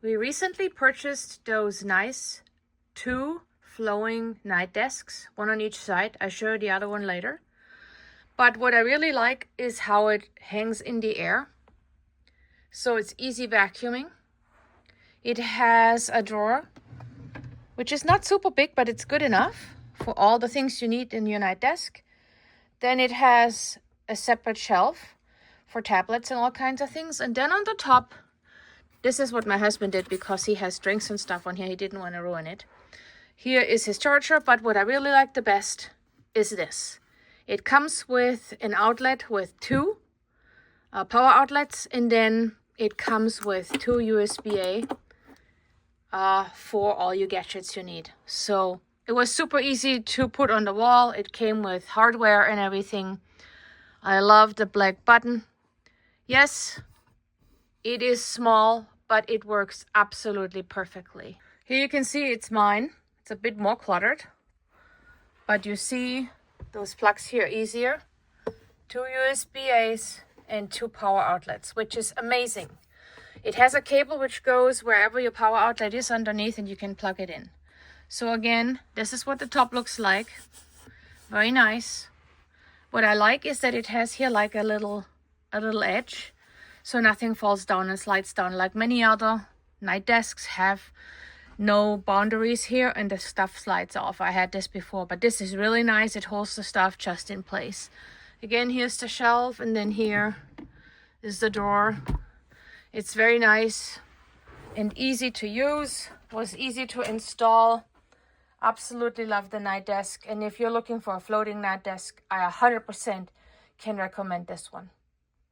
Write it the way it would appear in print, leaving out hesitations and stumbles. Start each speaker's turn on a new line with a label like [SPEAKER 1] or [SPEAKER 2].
[SPEAKER 1] We recently purchased those nice 2 flowing night desks, one on each side. I'll show you the other one later. But what I really like is how it hangs in the air. So it's easy vacuuming. It has a drawer, which is not super big, but it's good enough for all the things you need in your night desk. Then it has a separate shelf for tablets and all kinds of things. And then on the top, this is what my husband did because he has drinks and stuff on here. He didn't want to ruin it. Here is his charger, but what I really like the best is this. It comes with an outlet with 2 power outlets, and then it comes with 2 USB-A for all your gadgets you need. So it was super easy to put on the wall. It came with hardware and everything. I love the black button. Yes, it is small, but it works absolutely perfectly. Here you can see it's mine. It's a bit more cluttered, but you see those plugs here easier. 2 USB-As and 2 power outlets, which is amazing. It has a cable which goes wherever your power outlet is underneath, and you can plug it in. So again, this is what the top looks like. Very nice. What I like is that it has here like a little edge, so nothing falls down and slides down like many other night desks have. No boundaries here, and the stuff slides off. I had this before, but this is really nice. It holds the stuff just in place. Again, here's the shelf, and then here is the drawer. It's very nice and easy to use. Was easy to install. Absolutely love the night desk. And if you're looking for a floating night desk, I 100% can recommend this one.